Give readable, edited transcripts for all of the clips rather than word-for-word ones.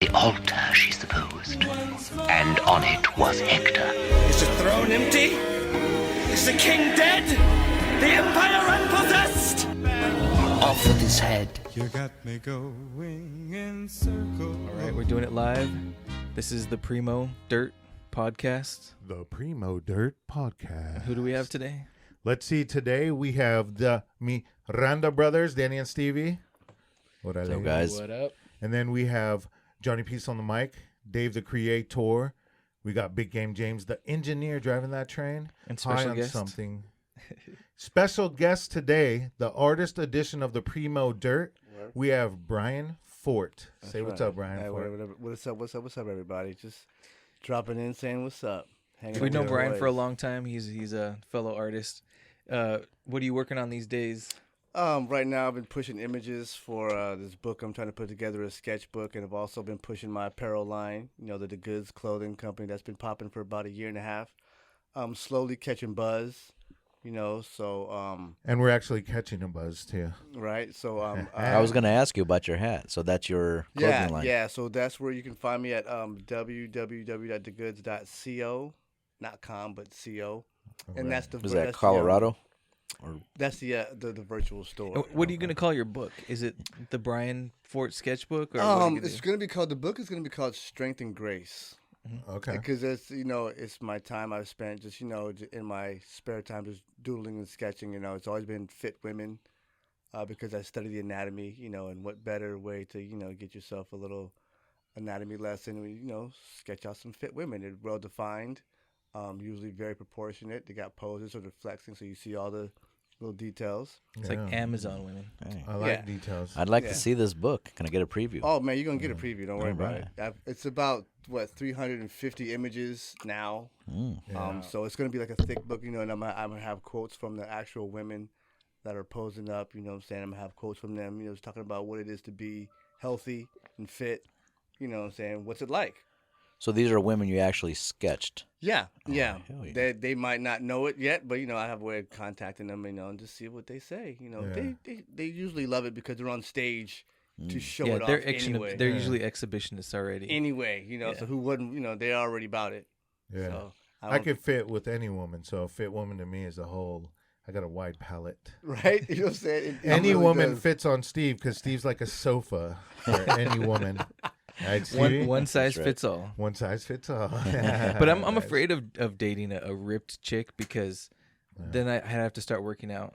The altar, she supposed, and on it was Hector. Is the throne empty? Is the king dead? The empire unpossessed? Off with his head. You got me going in circles. All right, we're doing it live. This is the Primo Dirt Podcast. The Primo Dirt Podcast. Who do we have today? Let's see. Today we have the Miranda brothers, Danny and Stevey. What up, guys? What up? And then we have Johnny Peace on the mic, Dave the Creator. We got Big Game James, the engineer, driving that train. And special High guest. on something. Special guest today, the artist edition of the Primo Dirt. We have Brian Fort. Say what's up, Brian. Hey, Fort. what's up, everybody? Just dropping in, saying what's up. Hanging We've out known with Brian the for a boys. long time. He's a fellow artist. What are you working on these days? Right now, I've been pushing images for this book. I'm trying to put together a sketchbook, and I've also been pushing my apparel line. You know, the Goods clothing company that's been popping for about a year and a half. Slowly catching buzz. You know, so And we're actually catching a buzz, too. right. So I was going to ask you about your hat. So that's your clothing line. Yeah. So that's where you can find me at www.thegoods.co.com, but co. And that's the Was that's that the, Colorado? that's the virtual store. And what are you going to call your book? Is it the Brian Fort sketchbook? Or what are you gonna It's do? going to be called, the book is going to be called Strength and Grace. Okay. Because it's, you know, it's my time I've spent just, you know, in my spare time just doodling and sketching. You know, it's always been fit women because I study the anatomy, you know, and what better way to, you know, get yourself a little anatomy lesson, you know, sketch out some fit women. They're well defined, usually very proportionate. They got poses, so they're flexing, so you see all the little details. It's like Amazon women. Hey. I like Yeah. details. I'd like Yeah. to see this book. Can I get a preview? Oh, man, you're going to get a preview. Don't worry about Alright. it. It's about, 350 images now. So it's going to be like a thick book, you know, and I'm going to have quotes from the actual women that are posing up, you know what I'm saying? I'm going to have quotes from them, you know, just talking about what it is to be healthy and fit, you know what I'm saying? What's it like? So these are women you actually sketched. Yeah. hell yeah. They might not know it yet, but, you know, I have a way of contacting them, you know, and just see what they say. You know, they usually love it because they're on stage to show Yeah, it off they're anyway. they're usually exhibitionists already. Anyway, you know, so who wouldn't, you know, they're already about it. Yeah. So, I could fit with any woman, so a fit woman to me is a whole. I got a wide palette. Right? You know what I'm saying? It Any really woman does. fits on Steve because Steve's like a sofa for any woman. Right, Stevie? One size right. fits all. One size fits all. But I'm afraid of dating a ripped chick because then I have to start working out.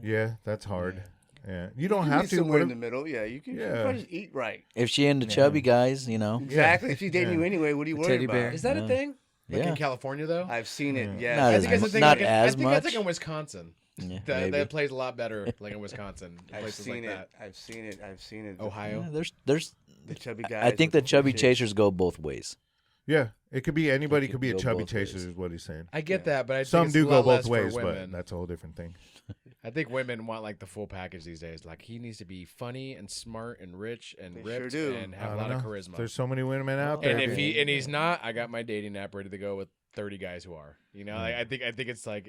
Yeah, that's hard. Yeah, you don't You have meet to. somewhere What in if- the middle. Yeah, you can Yeah. probably just eat right. If she into chubby guys, you know. Exactly. If she's dating you anyway, what are you worried teddy about? bear. Is that a thing? Like Yeah. in California, though? I've seen it. Yeah. Not I as think that's a mu- thing not like as I think that's much. like in Wisconsin. Yeah, That maybe. plays a lot better, like in Wisconsin. I've Places seen like it. that. I've seen it. I've seen it. Ohio. Yeah, there's. The chubby guys. I think with the chubby chicks. chasers go both ways. Yeah, it could be anybody. It Could could be a go chubby both chaser, ways. is what he's saying. I get that, but I Some think do it's a go lot both less for ways, women. but that's a whole different thing. I think women want like the full package these days. Like he needs to be funny and smart and rich and They ripped sure do. and I have a don't lot of know. charisma. There's so many women out there. and if dude. he's not, I got my dating app ready to go with 30 guys who are. You know, like, I think it's like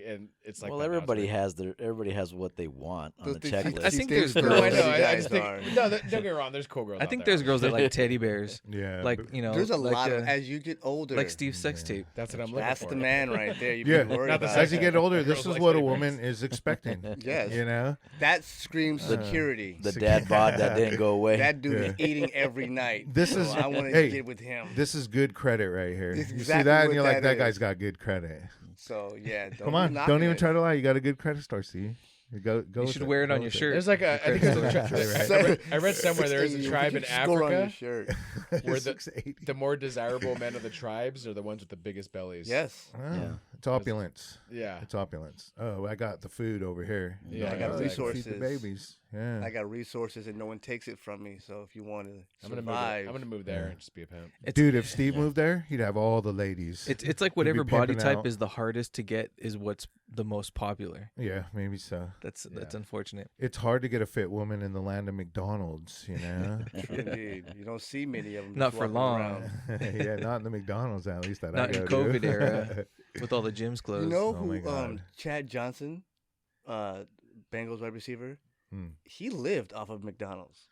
Well, that everybody nowadays. has what they want on Those the things- checklist. I think things there's girls No, I girls. know. chubby I guys just think are. no. Don't get me wrong. There's cool girls. I out think there, there's girls that like obviously. teddy bears. yeah, Like, but- you know, There's a like lot the- of, as you get older. like Steve's sex tape. That's what I'm looking That's for. the man right there. You Yeah. be worried Not the about. as you get older, this Girls is like what a teddy woman is expecting. Yes. You know. That screams security. The dad bod that didn't go away. That dude is eating every night. This So is- I want to hey, get with him. This is good credit right here. It's You see exactly that, and what you're like, that that is. guy's got good credit. So yeah. Come on, don't even try to lie. You got a good credit score, Steve. Go. You with should wear it on Go your with shirt. There's like a. I think there's a I read somewhere there is a tribe in Africa where the 680. the more desirable men of the tribes are the ones with the biggest bellies. Yes. Oh, Yeah. It's opulence. Yeah. It's opulence. Oh, I got the food over here. Yeah, I got Oh, resources. Feed the babies. Yeah. I got resources and no one takes it from me. So if you want to I'm gonna survive, move. I'm gonna move there and just be a pimp. Dude, if Steve moved there, he'd have all the ladies. It's like He'd be whatever body pimping type out. is the hardest to get is what's the most popular. Yeah, maybe so. That's unfortunate. It's hard to get a fit woman in the land of McDonald's, you know? indeed, you don't see many of them. Not just for walking long. around. Yeah, not in the McDonald's at least that Not I in go to. COVID era with all the gyms closed. You know Oh my who? God. Chad Johnson, Bengals wide receiver. Hmm. He lived off of McDonald's.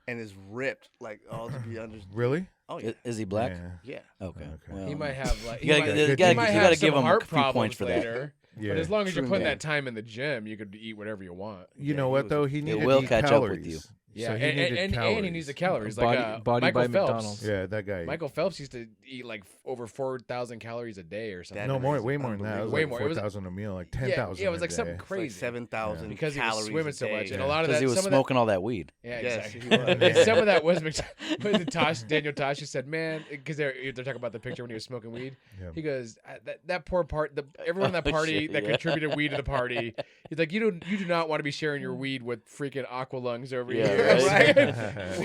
and is ripped like all to be under. Really? Oh yeah, Is he black? Yeah. yeah. Okay. Okay. Well, He might have like You gotta- you gotta- he might you have gotta some give him a heart few points problems for that. later. Yeah. But as long as you're True putting that. that time in the gym, you could eat whatever you want. You Yeah, know he what was- though? He needed will to eat catch up calories. with you. Yeah, So he needed and he calories. needs the calories. Body- Like body Michael by Phelps. McDonald's. Yeah, that guy. Michael Phelps used to eat like over 4,000 calories a day or something. That no is more, way more than that. It was Way like more. It was- 4,000 a meal, like Yeah, 10,000. yeah, it was like a something day. It's like crazy 7,000 because he calories was swimming a so day. much, and Yeah. a lot of because that. he was some of smoking all that weed. That, yeah, Yes, exactly. he was. And some of that was Daniel Tosh said, "Man," because they're talking about the picture when he was smoking weed. Yeah. He goes, "That poor part, everyone in that party shit, that yeah. contributed weed to the party." He's like, "You do not want to be sharing your weed with freaking aqua lungs over Yeah, here, right.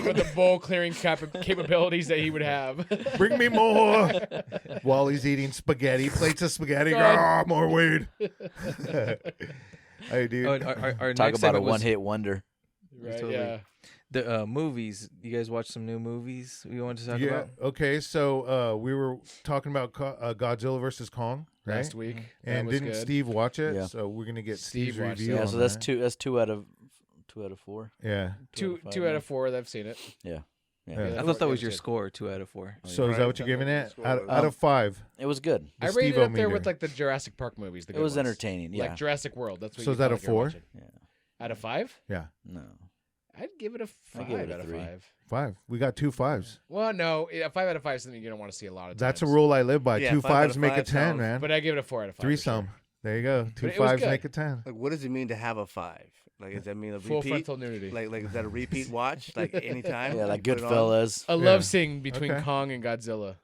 with the bowl clearing capabilities that he would have." Bring me more. While he's eating spaghetti, plates of spaghetti. God. Ah, more weed. Hey, dude. Oh, and our Talk next about a segment was one-hit wonder. Right? Totally. Yeah. the movies. You guys watch some new movies we wanted to talk Yeah. about? Okay. So we were talking about Godzilla versus Kong, right? Last week, that And was didn't good. Steve watch it? Yeah. So we're gonna get Steve Steve's watched review. it. Yeah, on so that's that. two. That's 2 out of 4. Yeah. Two five, out yeah. of 4. I've seen it. Yeah. Yeah. I thought that was your score, 2 out of 4. So is that what you're giving it? Score Out, was- out of 5. It was good. I The rated it up there Steve-O-meter. with like the Jurassic Park movies. The It good was ones. entertaining. Yeah. Like Jurassic World. That's what So you is that feel a like you're 4? watching. Yeah. Out of 5? Yeah. No. I'd give it a 5 give it a out of 3. 5. 5. We got 2 5s. Well, no, a 5 out of 5 is something you don't want to see a lot of times. That's a rule I live by. Yeah, 2 5 out of 5s make a 5 10, sounds- man. But I give it a 4 out of 5. 3 for sure. some. There you go. 2 it was 5s good. make a 10. Like, what does it mean to have a 5? Like, does that mean a Full repeat? frontal nudity. Like, is that a repeat watch? Like, anytime? Yeah, like you put it on? Goodfellas. A love scene between Okay. Kong and Godzilla.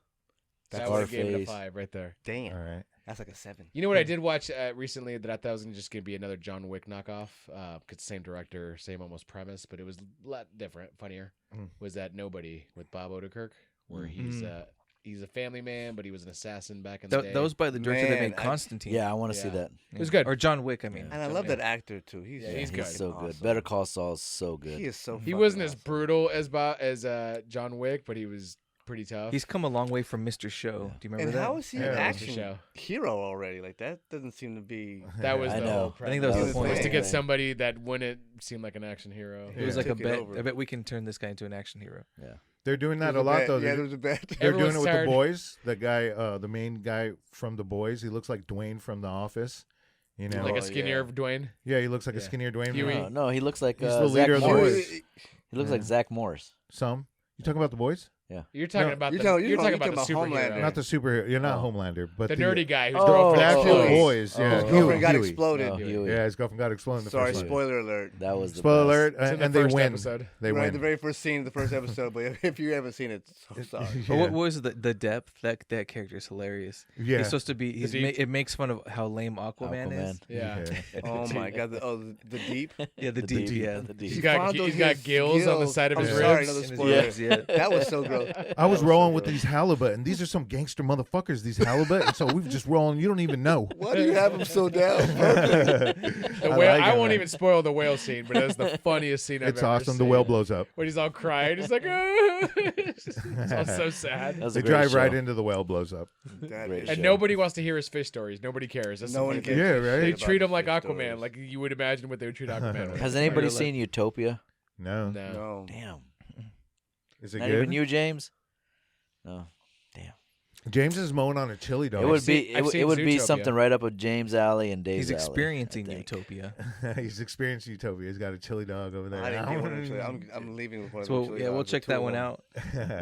That would have gave it a Scarface. 5 right there. Damn. All right. That's like a 7. You know what I did watch recently that I thought was just going to be another John Wick knockoff? Because same director, same almost premise, but it was a lot different, funnier. Was that Nobody with Bob Odenkirk, where he's a family man, but he was an assassin back in the day. That was by the director that Man, made Constantine. Yeah, I want to see Yeah. that. It was good. Or John Wick, I mean. And I love that actor, too. He's, Yeah, he's good. so good. awesome. Better Call Saul is so good. He is so He fucking wasn't as awesome. brutal as John Wick, but he was pretty tough. He's come a long way from Mr. Show. Do you remember And that? how is he Yeah. an That was the action show. hero already? Like, that doesn't seem to be... That was I the know. whole I think that was premise, the point. was to Yeah. get somebody that wouldn't seem like an action hero. It was like a Took it bet. over. I bet we can turn this guy into an action hero. They're doing that There a was lot, bet. though. Yeah, They're, there was a bet. they're doing Everyone's it with tired. the boys. The guy, the main guy from the boys, he looks like Dwayne from The Office. You know? Like Oh, a skinnier yeah. Dwayne. Yeah, he looks like a Yeah. skinnier Dwayne. Huey. No, he looks like He's the leader Zach of the Morris. boys. He looks like Zach Morris. Some. You talking about the boys? You're talking No, about you're the talking- you're talking you're about the talking about superhero. Homelander. Not the superhero. You're not Homelander, but The nerdy guy whose Oh, The girlfriend actual explodes. boys. Yeah, Oh. His girlfriend got Huey. exploded. Oh, Huey. Yeah, his girlfriend got exploded in the Sorry, first one. spoiler alert. That was the Spoiler best. alert, It's in the and they first win. episode. They Right, win. the very first scene of the first episode. But if you haven't seen it, so sorry. But what was the depth? That character is hilarious. Yeah. He's supposed to be. deep. It makes fun of how lame Aquaman is. Yeah. Oh my god! The deep. Yeah, the deep. Yeah. The deep. He's got gills on the side of I'm his sorry, ribs. another And his spoiler. ribs, yeah. That was so gross. I was That rolling so with gross. these halibut, and these are some gangster motherfuckers. These halibut, and so we've just rolling. You don't even know. Why do you have him so down? The whale, I won't even spoil the whale scene, but it's the funniest scene I've It's ever awesome. seen. The whale blows up. When he's all crying, he's like, it's all so sad. That was They a great drive right show. into the whale blows up. That Great is- And show. nobody wants to hear his fish stories. Nobody cares. That's No the one funny cares. thing. Yeah, right. They about treat him the like fish Aquaman, stories. like you would imagine what they would treat Aquaman with. Has anybody Like, seen Utopia? No. No. No. Damn. Is it Not good? even you, James? No. Damn. James is mowing on a chili dog. It would be I've seen it would be Zootopia. something right up with James Alley and Dave's He's alley, experiencing I think. Utopia. He's experienced Utopia. He's got a chili dog over there. I didn't get one actually. I'm leaving with one. So of the chili we'll dogs, check two that of one them. out.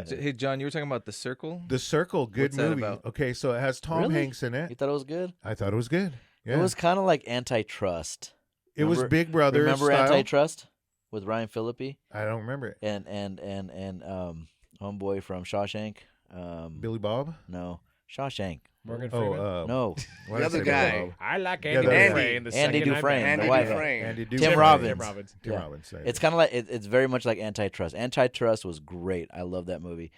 Hey, John, you were talking about The Circle. The Circle, good What's that movie. about? Okay, so it has Tom Really? Hanks in You it. thought it was good? I thought it was good. Yeah. It was kind of like Antitrust. It was Remember- Big Brother Remember style. Antitrust with Ryan Phillippe I don't remember it. and homeboy from Shawshank? Billy Bob? No, Shawshank. Morgan Oh, Freeman. No, why did I other say guy. Billy Bob? I like Yeah, Andy that's- Dufresne. The Andy second I met Dufresne, him. the Andy wife. Dufresne. Andy Tim Dufresne. Robbins. Tim Robbins. Tim Yeah. Robbins. there you It's go. kind of like it's very much like Antitrust. Antitrust was great. I love that movie.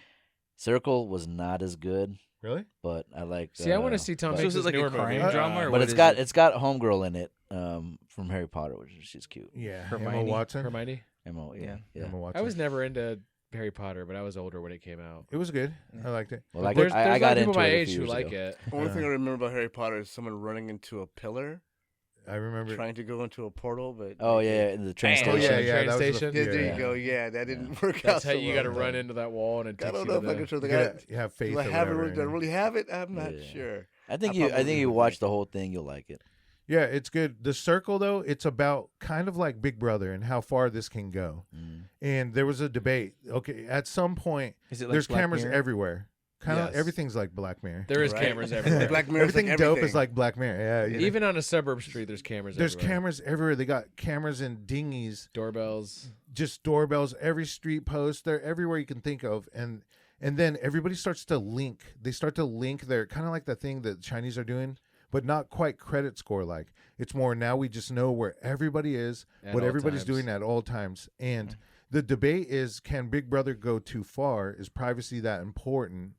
Circle was not as good, Really? but I like. See, I want to see Tom So Hanks' is it like a newer crime movie. drama, or But what it's is got it? it's got Homegirl in it from Harry Potter, which she's cute. Yeah. Hermione. Emma Watson. Hermione. Emma, Yeah. yeah. Emma Watson. I was never into Harry Potter, but I was older when it came out. It was good. I liked it. Well, There's I a lot got of people into my it a age few who years like ago. it. Only thing I remember about Harry Potter is someone running into a pillar. I remember. trying to go into a portal, but Oh yeah, in the train Oh, station. yeah, train that was the- station? yeah, there yeah. you go. Yeah, that didn't work out. That's how so you well. got to run into that wall, and it I takes don't you know to if I the... can show the You guy. gotta have faith. Do I or have it? whatever, Do I yeah. really have it? I'm not Yeah. sure. I think probably you would watch like the whole thing, you'll like it. Yeah, it's good. The Circle, though, it's about kind of like Big Brother and how far this can go. And there was a debate. Okay, at some point, Is it like there's Black cameras Mirror? everywhere. Kind of Yes. everything's like Black Mirror. There is Right. cameras everywhere. Black Mirror's Everything like dope everything. is like Black Mirror. Yeah, you know. Even on a suburb street, there's cameras There's everywhere. cameras everywhere. They got cameras in dinghies, Doorbells. just doorbells, every street post. They're everywhere you can think of, and then everybody starts to link. They start to link their kind of like the thing that Chinese are doing, but not quite credit score like. It's more now we just know where everybody is, At what all everybody's times. doing at all times, and the debate is: can Big Brother go too far? Is privacy that important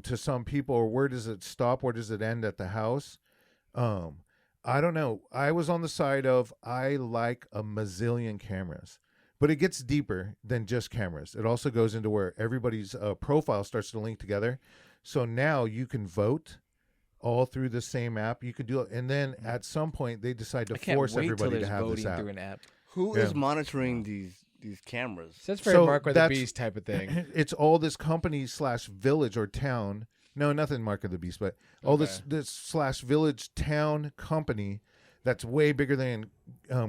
to some people, or where does it stop? Where does it end at the house? I don't know. I was on the side of I like a mazillion cameras, but it gets deeper than just cameras. It also goes into where everybody's profile starts to link together. So now you can vote all through the same app. You could do it, and then at some point they decide to I can't force wait till everybody there's to have this voting app. through an app. Who Yeah. is monitoring these cameras? So that's very So Mark with the that's- Beast type of thing. It's all this company / village or town. No, nothing Mark of the Beast, but all this / village town company that's way bigger than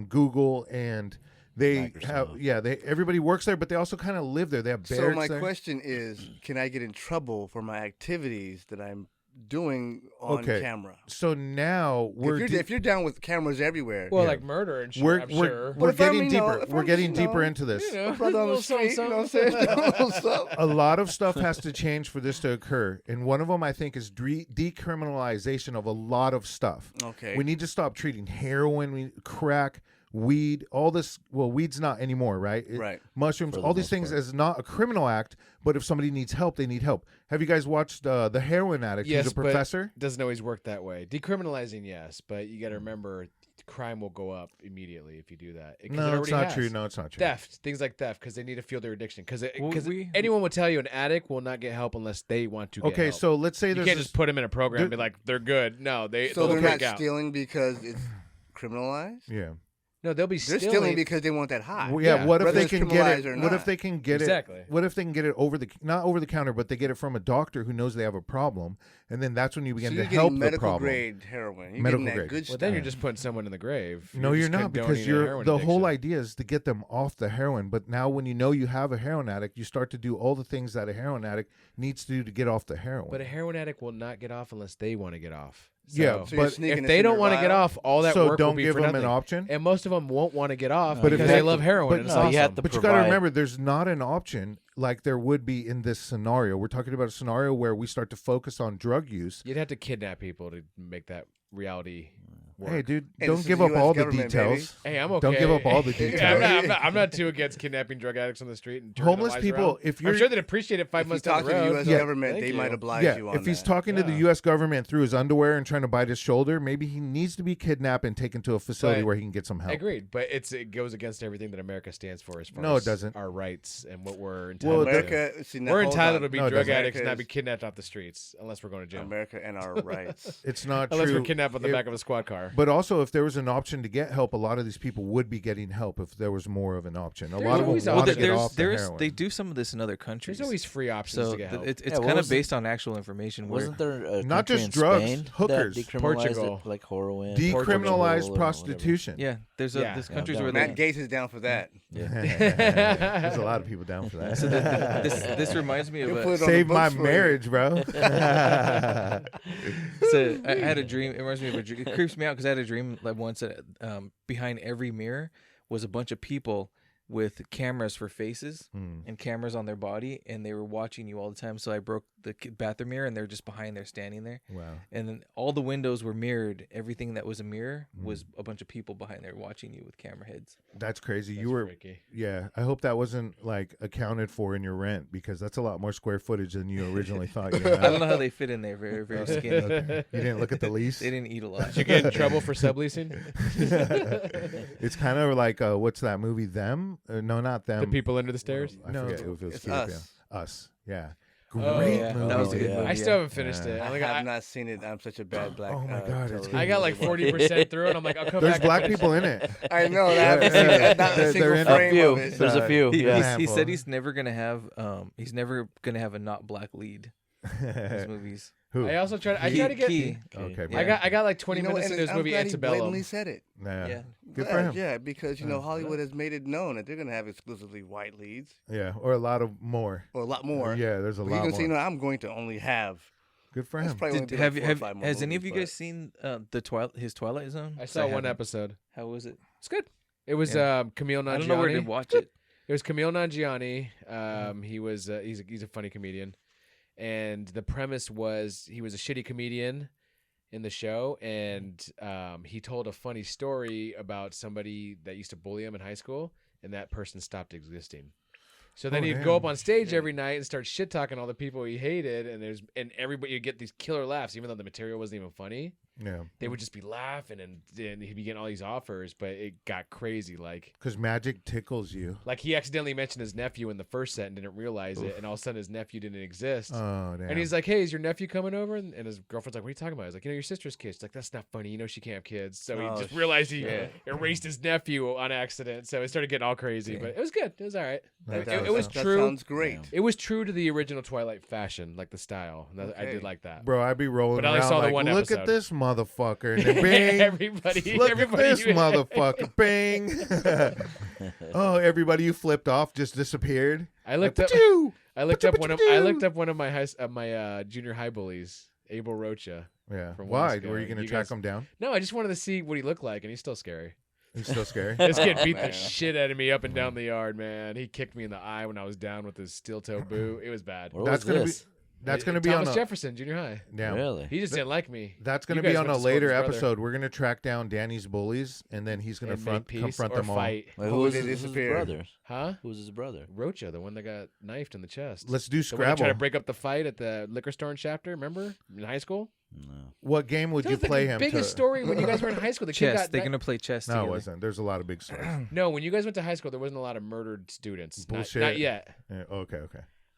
Google, and they have everybody works there, but they also kind of live there. They have So barracks my there. question is, can I get in trouble for my activities that I'm doing on Okay. camera? So now If you're down with cameras everywhere, Well, Yeah. like murder and shit, we're I'm sure. we're if I'm, getting you know, deeper. if We're I'm getting just, you deeper know, into this. you know, a brother on the little street, you know what I'm saying? something. A little something. A lot of stuff has to change for this to occur, and one of them I think is decriminalization of a lot of stuff. Okay. We need to stop treating heroin, crack, weed, all this. Well, weed's not anymore, right? Right. Mushrooms, For the all these most things part. as not a criminal act, but if somebody needs help, they need help. Have you guys watched The Heroin Addict? Yes, He's a but professor. it doesn't always work that way. Decriminalizing, yes, but you got to remember, crime will go up immediately if you do that. 'Cause it No, it's already not has. true. No, it's not true. Theft, things like theft, because they need to feel their addiction. Because Well, we- anyone will tell you an addict will not get help unless they want to. Get Okay, help. so let's say you there's can't this- just put them in a program and be there- like they're good. No, So they'll they're freak not out. stealing because it's criminalized? yeah. No, they'll be They're stealing because they want that high. Well, yeah, what if Whether they it's can get criminalized it? or What if not. they can get Exactly. it? What if they can get it not over the counter, but they get it from a doctor who knows they have a problem, and then that's when you So begin you're to getting help the medical problem. grade heroin. You're Medical getting that grade. good Well, stuff. then you're just putting someone in the grave. No, you're just not, because condoning a heroin the whole addiction. idea is to get them off the heroin. But now, when you know you have a heroin addict, you start to do all the things that a heroin addict needs to do to get off the heroin. But a heroin addict will not get off unless they want to get off. Yeah, So you're but sneaking if this they in don't your want to get vial? off, all that So work don't will be give for them an nothing. option? And most of them won't want to get off But if because they- they love heroin. but and it's no, awesome. you have to But you got to provide- remember, there's not an option like there would be in this scenario. We're talking about a scenario where we start to focus on drug use. You'd have to kidnap people to make that reality work. Hey, dude, Hey, this don't is give the up US all the government, details. Hey, I'm okay. Don't give up all the details. I'm not too against kidnapping drug addicts on the street and turning Homeless their lives people, around. if I'm you're- sure they'd appreciate it 5 If you months talk down to the the road. U.S. Yeah. government, Thank they you. might oblige Yeah, you on if he's that. talking to the Yeah. U.S. government through his underwear and trying to bite his shoulder, maybe he needs to be kidnapped and taken to a facility But- where he can get some help. Agreed, but it goes against everything that America stands for as far No, it as doesn't. our rights and what we're Well, entitled to. America, see, now, We're hold entitled on. to be No, it drug doesn't. addicts and not be America kidnapped off the streets unless we're going to jail. America and our rights. It's not Unless true. we're kidnapped on the If- back of a squad car. But also, if there was an option to get help, a lot of these people would be getting help if there was more of an option. A There's lot of them always want to options. get off the heroin. They do some of this in other countries. There's always free options so to get help. it's Yeah, what kind of was the- based on actual information. Where Wasn't there a Not country just in drugs, Spain hookers. that decriminalized Portugal. it, like heroin, Decriminalized Portugal, or whatever. prostitution. yeah, there's Yeah. there's Yeah, countries I'm where down they, Matt Gates is down for that. There's a lot of people down for that. so this reminds me of He'll a, put it on the Save my books for you. marriage, bro. So I had a dream. It reminds me of a dream. It creeps me out because I had a dream like once that behind every mirror was a bunch of people with cameras for faces and cameras on their body, and they were watching you all the time. So I broke the bathroom mirror, and they're just behind there, standing there. Wow. And then all the windows were mirrored. Everything that was a mirror was a bunch of people behind there watching you with camera heads. That's crazy. That's You were, freaky. yeah. I hope that wasn't like accounted for in your rent, because that's a lot more square footage than you originally thought. You I don't know how they fit in there. Very, very skinny. Okay. You didn't look at the lease. They didn't eat a lot. Did you get in trouble for subleasing? It's kind of like what's that movie? Them? No, not them. The people under the stairs? I No, forget if it was It's Peter Us. Pan. Us. Yeah. great yeah. movie. That was a good yeah. movie. I still haven't finished it. I Like, have not seen it. I'm such a bad black. Oh my God, it's television I got like watcher. 40% through, and I'm like, I'll come There's back. black and finish people it. in it. I know that. I haven't seen Yeah. not a They're single in a frame few. of it. There's a few. He, Yeah. he said he's never gonna have a not black lead in his movies. Who? I also try to get. Key. Okay. Yeah. I got like 20 You know, minutes and into this I'm movie glad he blatantly Antebellum. said it. Yeah. Yeah. Good for him. Yeah, because Hollywood has made it known that they're gonna have exclusively white leads Yeah, or a lot of more. or a lot more. Yeah, there's a But lot you can more. see, I'm going to only have. Good for That's him. probably Did, only be like have 4 or 5 more has any of movies, you guys but- seen his Twilight Zone? I saw one episode. How was it? It's good. It was Camille Nanjiani. I don't know where to watch it. It was Camille Nanjiani. He was he's a funny comedian, and the premise was he was a shitty comedian in the show, and he told a funny story about somebody that used to bully him in high school, and that person stopped existing. So then he'd go up on stage every night and start shit talking all the people he hated, and everybody you'd get these killer laughs, even though the material wasn't even funny. Yeah. They would just be laughing, and he'd be getting all these offers, but it got crazy. Because magic tickles you. Like he accidentally mentioned his nephew in the first set and didn't realize it, and all of a sudden his nephew didn't exist. Oh, damn. And he's like, "Hey, is your nephew coming over?" And his girlfriend's like, "What are you talking about?" He's like, "Your sister's kid." She's like, "That's not funny. She can't have kids." So he just realized he erased his nephew on accident. So it started getting all crazy, but it was good. It was all right. It was That true. sounds great. It was true to the original Twilight fashion, like the style. I did like that. Bro, I'd be rolling But I only around saw the like, one look at episode." this motherfucker. And then bing. everybody, Look everybody. at this motherfucker. Bing. Oh, everybody you flipped off just disappeared. I looked up. Pachoo! I looked up one of my junior high bullies, Abel Rocha. Yeah. From Why? West Guy. Were you going to You track guys- him down? No, I just wanted to see what he looked like, and he's still scary. He's still scary. This kid beat man. the shit out of me up and down the yard, man. He kicked me in the eye when I was down with his steel toe boot. It was bad. What That's was gonna this? That's going to be Thomas on a Jefferson, junior high. yeah. Really? He just didn't like me. That's going You to be guys on went a to school with later his brother. episode. We're going to track down Danny's bullies, and then he's going And to make peace confront or them all. Wait, fight. Who who was did his disappear? brother? Huh? Who was his brother? Rocha, the one that got knifed in the chest. Let's do The one that tried Scrabble. to break up the fight at the liquor store in Shafter, remember? In high school? No. What game would you That was play the him biggest to? story when you guys were in high school. The kid Chess. got They're kni- gonna play chess No, together. it wasn't. There's a lot of big stories. No, when you guys went to high school, there wasn't a lot of murdered students. Bullshit. Not yet. Yeah, okay.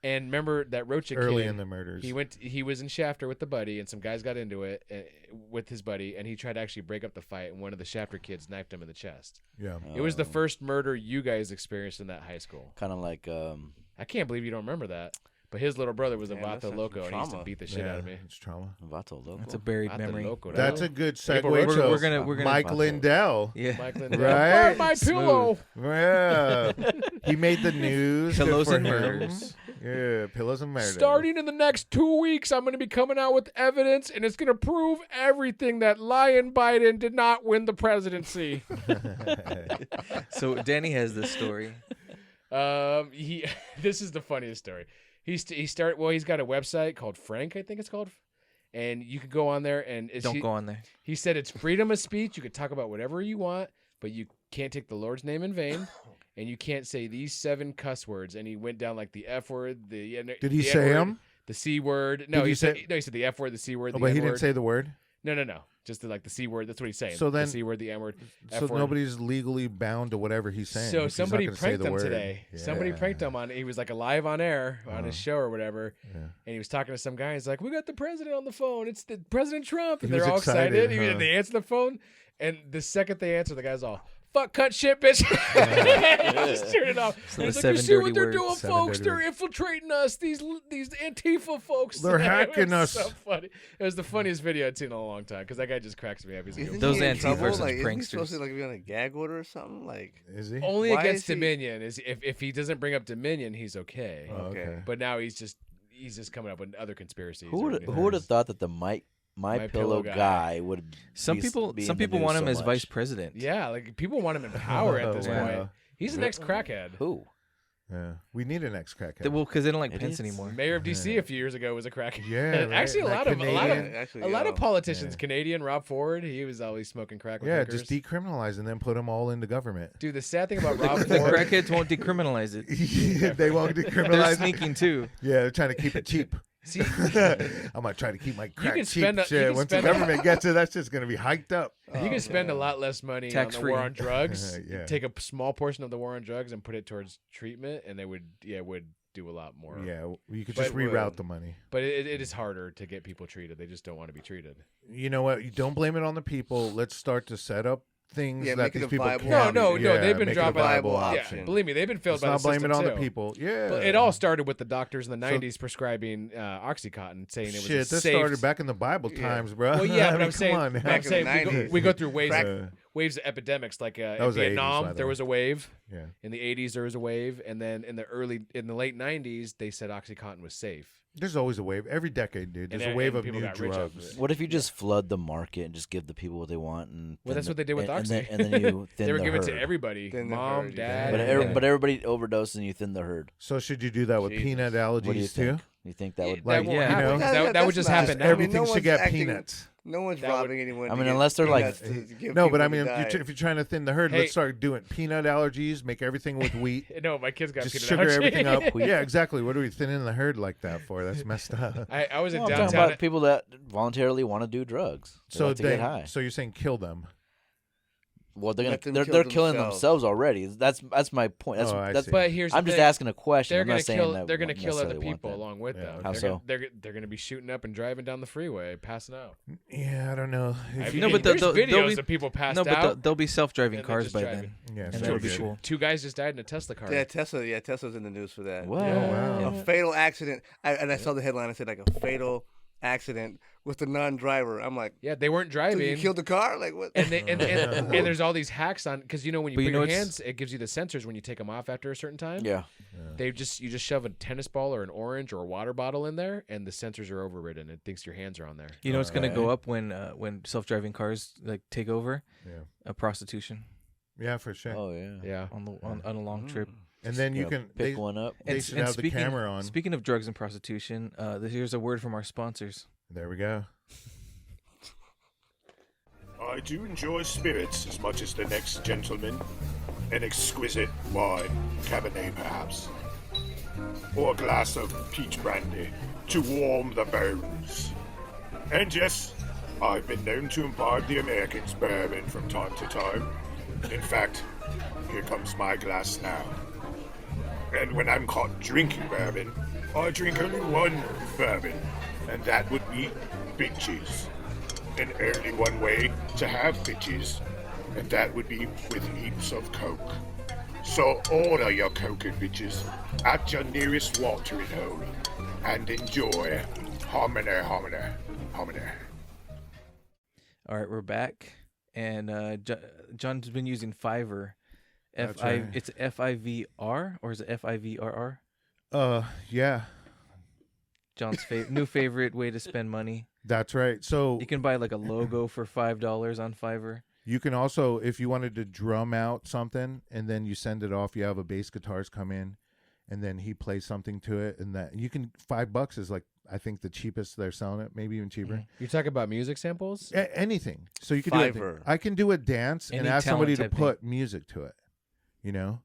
And remember that Rocha Early kid, in the murders. He was in Shafter with the buddy, and some guys got into it with his buddy, and he tried to actually break up the fight, and one of the Shafter kids knifed him in the chest. Yeah. It was the first murder you guys experienced in that high school. Kind of like I can't believe you don't remember that. But his little brother was a Damn, that Vato sounds Loco, like and he used to trauma. beat the shit Yeah, out of me. it's trauma. Vato Loco. That's a buried Vato memory. Loco, That's no. a good Abel segue. Rocha. to We're gonna Mike Vato. Lindell. yeah. Mike Lindell. Right? Burn my pillow. Yeah. He made the news. Good Pillows for and him. murders. Yeah, pillows and murders. Starting in the next 2 weeks, I'm going to be coming out with evidence, and it's going to prove everything that Lion Biden did not win the presidency. So Danny has this story. This is the funniest story. He's got a website called Frank, I think it's called, and you can go on there and Don't go on there. He said it's freedom of speech. You can talk about whatever you want, but you can't take the Lord's name in vain, and you can't say these 7 cuss words. And he went down like the F word, Did he the say N-word, them? The C word. No, Did he he said say- no. He said the F word, the C word, Oh, the but he N-word. didn't say the word. No. Just the C word. That's what he's saying. So then- the C word, the N word, So F word. nobody's legally bound to whatever he's saying. So if he's not somebody gonna say pranked the him word. today. Somebody Yeah. pranked him on. He was like live on air on his show or whatever, Yeah. and he was talking to some guy. He's like, "We got the president on the phone. It's the President Trump," and He was they're all excited. excited, huh? They answer the phone, and the second they answer, the guy's all, "Fuck, cut shit, bitch." Just turn it off. So He's the like, "You 7 see what dirty they're words. doing, 7 folks? dirty They're words. infiltrating us. These Antifa folks. They're It hacking was us. So funny. It was the funniest video I'd seen in a long time because that guy just cracks me up. He's a Isn't good Those he in Antifa trouble? versus Like, isn't he pranksters. supposed to like be on a gag order or something? Like, Is he? Only Why against is he- Dominion is if he doesn't bring up Dominion, he's okay. Oh, okay. But now he's just coming up with other conspiracies. Who or would have thought that the My My Pillow Pillow guy would Some be- people be in some the people news want him so as much? vice president. Yeah, like people want him in power at this Wow. point. He's the next crackhead. Who? Yeah. We need an ex-crackhead. Well, because they don't like Idiots. Pence anymore. Mayor of DC a few years ago was a crackhead. Yeah, right. Actually, a That lot of Canadian- actually, a lot of politicians, Yeah. Canadian. Rob Ford, he was always smoking crack with Yeah, hookers. just decriminalize and then put them all into government. Dude, the sad thing about Rob The Ford, crackheads won't decriminalize it. They won't They're decriminalize it. sneaking too. Yeah, they're trying to keep it cheap. see, I'm gonna try to keep my crack can cheap. spend a- you Shit. can Once the spend a- government gets it, that's just gonna be hiked up. you can spend a lot less money on the Tax-free. war on drugs. Yeah. Take a small portion of the war on drugs and put it towards treatment, and they would do a lot more. Yeah, you could But- just reroute the money. But it is harder to get people treated. They just don't want to be treated. You know what? You don't blame it on the people. Let's start to set up things Yeah, that make it these a people viable can. No, Yeah, they've been make it a dropping viable Yeah, option. Believe me, they've been failed Let's by not the blame system it on too. the people. Yeah, But it all started with the doctors in the 90s prescribing OxyContin, saying it was a shit. This safe. started back in the Bible times, bro. Well, yeah, I but mean, I'm saying, come on, but man. I'm saying Back in the we go 90s. through waves, Crack- waves of epidemics. Like in was the 80s, by Vietnam, the there way. was a wave. Yeah. In the 80s, there was a wave, and then in the late 90s, they said OxyContin was safe. There's always a wave. Every decade, dude. There's And- a wave and of people new got rich off of drugs. it. What if you just flood the market and just give the people what they want? And Well, that's what they did with and Oxy. then, and then you thin They were the giving it herd. to everybody, Thin the mom, herd, dad. But, Yeah. but everybody overdoses and you thin the herd. So should you do that with Jesus. peanut What do you allergies think? too? You think that would? that Like, won't you happen. know? 'cause Yeah, that that's would just not- happen. I mean, Everything no should one's get acting- peanuts. No one's That would- robbing anyone. I to mean, get unless they're like- peanuts to give No, but people I to mean, die. if you're trying to thin the herd, Hey. let's start doing peanut allergies. Make everything with wheat. No, my kids got Just peanut sugar allergy. everything up. Yeah, exactly. What are we thinning the herd like that for? That's messed up. I was in No, I'm talking downtown. about people that voluntarily want to do drugs. They So like to get high. so you're saying kill them? Well, they're Let them they're kill killing themselves. themselves already. That's my point. That's Oh, I that's. see. But here's I'm the just thing. asking a question. They're I'm gonna not saying kill. that They're gonna we kill other necessarily want people that. along with Yeah. them. How they're so? They're gonna be shooting up and driving down the freeway, passing out. Yeah, I don't know. If you No, but there's they'll videos be- of people passed No, but out. they'll be self-driving and they're cars just by driving. yeah, and so that'll be good. cool. Two guys just died in a Tesla car. Yeah, Tesla's in the news for that. What? Yeah. wow. A fatal accident. I saw the headline. I said like a fatal accident with the non-driver. I'm like, Yeah, they weren't so driving. you killed the car? Like what? and, they, and there's all these hacks on because when you But put you know your what's- hands, it gives you the sensors when you take them off after a certain time. Yeah. You just shove a tennis ball or an orange or a water bottle in there, and the sensors are overridden. It thinks your hands are on there. You know what's going to go Alright. up when self-driving cars like take over? Yeah. Prostitution Yeah, for sure. Oh yeah. Yeah. on a long trip. And then you Yeah, can pick one up. They should have the camera on. Speaking of drugs and prostitution, here's a word from our sponsors. There we go. I do enjoy spirits as much as the next gentleman. An exquisite wine, Cabernet perhaps. Or a glass of peach brandy to warm the bones. And yes, I've been known to imbibe the American's bourbon from time to time. In fact, here comes my glass now. And when I'm caught drinking bourbon, I drink only one bourbon, and that would be bitches. And only one way to have bitches, and that would be with heaps of coke. So order your coke and bitches at your nearest watering hole, and enjoy. Hominer, hominer, hominer. All right, we're back, and John's been using Fiverr. That's right. It's FIVR or is it FIVRR? Yeah, John's new favorite way to spend money. that's right. So You can buy like a logo for $5 on Fiverr. you can also, if you wanted to drum out something and then you send it off, you have a bass guitarist come in, and then he plays something to it, and that you can $5 is like I think the cheapest they're selling it, maybe even cheaper. You're talking about music samples? Anything. So you can do Fiverr. it. I can do a dance and Any ask talent somebody to type thing. put music to it. You know,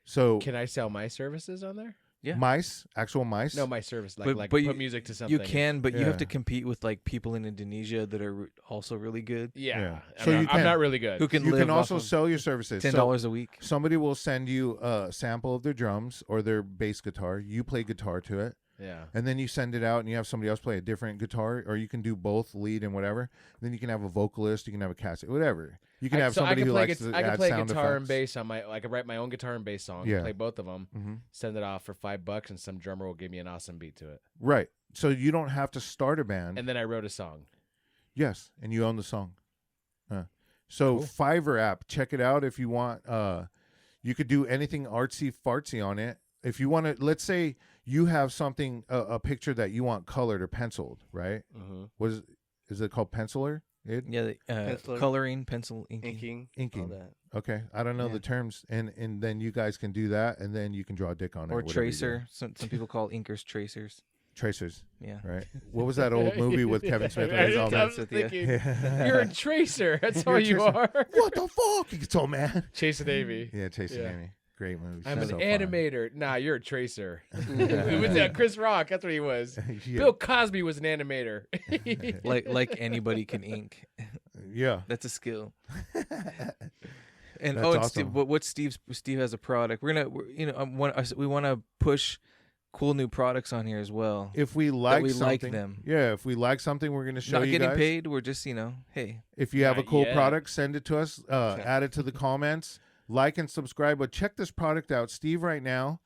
so Can I sell my services on there? Yeah. mice, actual mice. No, my service, But like you- put music to something. You can, but you have Yeah. to compete with like people in Indonesia that are also really good, Yeah. Yeah. I'm, So not, you I'm can- not really good. who can you live can also off of sell your services. $10 a week. Somebody will send you a sample of their drums or their bass guitar. You play guitar to it, Yeah. and then you send it out, and you have somebody else play a different guitar, or you can do both lead and whatever. Then you can have a vocalist, you can have a cassette, whatever. You can have so somebody I can who play, likes to I can add play sound guitar and effects. bass on my. I can write my own guitar and bass song. Yeah. Play both of them. hmm Send it off for $5, and some drummer will give me an awesome beat to it. Right. So you don't have to start a band. And then I wrote a song. Yes, and you own the song. So Cool. Fiverr app, check it out if you want. You could do anything artsy fartsy on it. If you want to, let's say you have something, a picture that you want colored or penciled, right? Mm-hmm. Is it called penciler? Yeah, Penciler. coloring, pencil, inking. Inking. All Inking. that. Okay, I don't know Yeah. the terms, and then you guys can do that, and then you can draw a dick on it. Or whatever you do. tracer. Some people call inkers tracers. Tracers, Yeah. right? What was that old movie with Kevin Smith? Where he's all I was that- thinking, Yeah. you're a tracer. That's all You're you a tracer. are. What the fuck? He gets old man. Chase and Davy. Yeah, Chasing Yeah. Amy. Great movie. I'm an So fun. animator. Nah, you're a tracer. It was Chris Rock. That's what he was. Yeah. Bill Cosby was an animator. like anybody can ink. Yeah. That's a skill. And That's and awesome. Steve has a product. We want to push cool new products on here as well. If we like we like something, them. yeah. If we like something, we're gonna show Not you getting guys. paid. We're just hey. If you have a Not cool yet. product, send it to us. Add it to the comments. Like and subscribe. But check this product out. Steve right now